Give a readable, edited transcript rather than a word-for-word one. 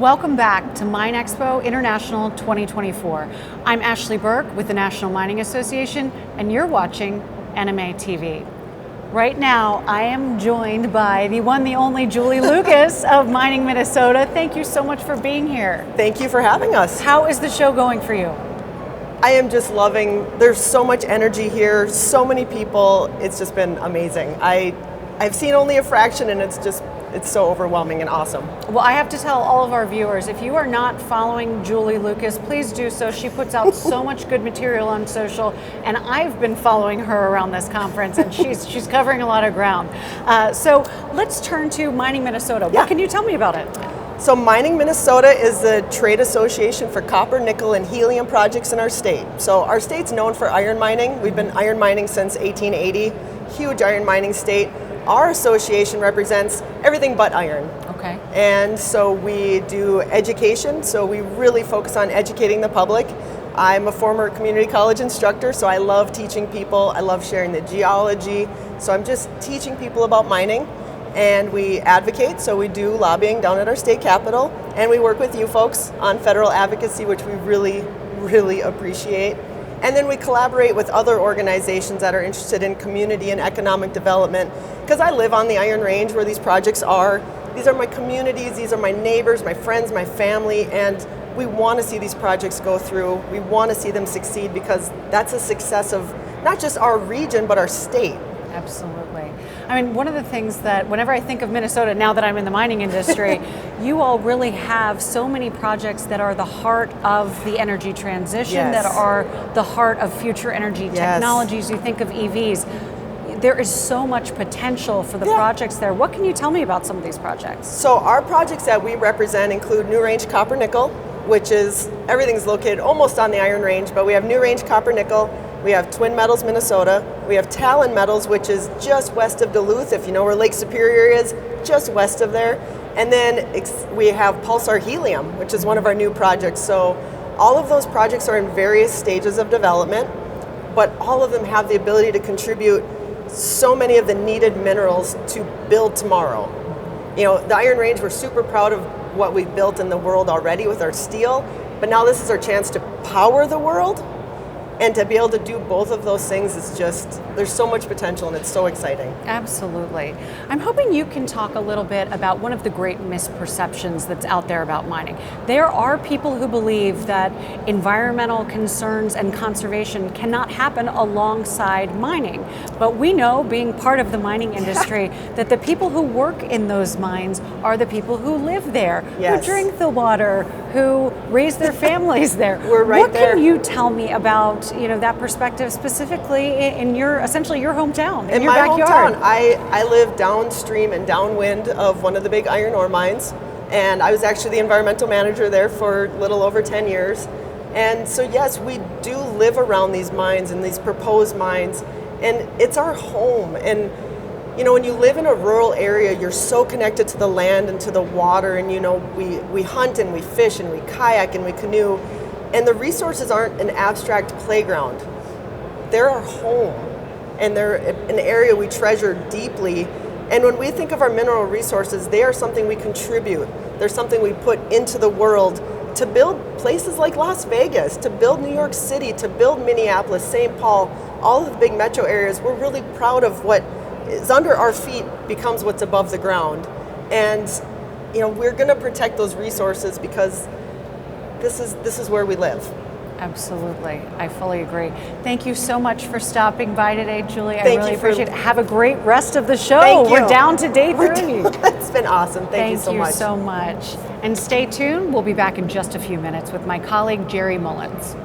Welcome back to MINExpo International 2024. I'm Ashley Burke with the National Mining Association, and you're watching NMA TV. Right now, I am joined by the one, the only Julie Lucas of Mining Minnesota. Thank you so much for being here. Thank you for having us. How is the show going for you? I am just loving, there's so much energy here, so many people, it's just been amazing. I've seen only a fraction and it's so overwhelming and awesome. Well, I have to tell all of our viewers, if you are not following Julie Lucas, please do so. She puts out so much good material on social, and I've been following her around this conference, and she's covering a lot of ground. So let's turn to Mining Minnesota. What can you tell me about it? So Mining Minnesota is the trade association for copper, nickel, and helium projects in our state. So our state's known for iron mining. We've been iron mining since 1880, huge iron mining state. Our association represents everything but iron. Okay. And so we do education, so we really focus on educating the public. I'm a former community college instructor, so I love teaching people. I love sharing the geology. So I'm just teaching people about mining. And we advocate, so we do lobbying down at our state capitol, and we work with you folks on federal advocacy, which we really, really appreciate. And then we collaborate with other organizations that are interested in community and economic development, because I live on the Iron Range where these projects are. These are my communities, these are my neighbors, my friends, my family, and we want to see these projects go through. We want to see them succeed, because that's a success of not just our region, but our state. Absolutely. I mean, one of the things that whenever I think of Minnesota, now that I'm in the mining industry, you all really have so many projects that are the heart of the energy transition, that are the heart of future energy technologies. You think of EVs. There is so much potential for the projects there. What can you tell me about some of these projects? So our projects that we represent include New Range Copper Nickel, which is, everything's located almost on the Iron Range, but we have New Range Copper Nickel. We have Twin Metals Minnesota. We have Talon Metals, which is just west of Duluth, if you know where Lake Superior is, just west of there. And then we have Pulsar Helium, which is one of our new projects. So all of those projects are in various stages of development, but all of them have the ability to contribute so many of the needed minerals to build tomorrow. You know, the Iron Range, we're super proud of what we've built in the world already with our steel, but now this is our chance to power the world. And to be able to do both of those things is just, there's so much potential and it's so exciting. Absolutely. I'm hoping you can talk a little bit about one of the great misperceptions that's out there about mining. There are people who believe that environmental concerns and conservation cannot happen alongside mining. But we know, being part of the mining industry, that the people who work in those mines are the people who live there, who drink the water, who raise their families there. We're right there. What can you tell me about that perspective, specifically in essentially your hometown, in your backyard? Hometown, I live downstream and downwind of one of the big iron ore mines, and I was actually the environmental manager there for a little over 10 years. And so yes, we do live around these mines and these proposed mines, and it's our home. And you know, when you live in a rural area, you're so connected to the land and to the water, and you know, we hunt and we fish and we kayak and we canoe. And the resources aren't an abstract playground. They're our home, and they're an area we treasure deeply. And when we think of our mineral resources, they are something we contribute. They're something we put into the world to build places like Las Vegas, to build New York City, to build Minneapolis, St. Paul, all of the big metro areas. We're really proud of what is under our feet becomes what's above the ground. And you know, we're gonna protect those resources, because this is where we live. Absolutely. I fully agree. Thank you so much for stopping by today, Julie. I really appreciate it. Have a great rest of the show. Thank you. We're down to day 3. It's been awesome. Thank you so much. Thank you so much. And stay tuned. We'll be back in just a few minutes with my colleague, Jerry Mullins.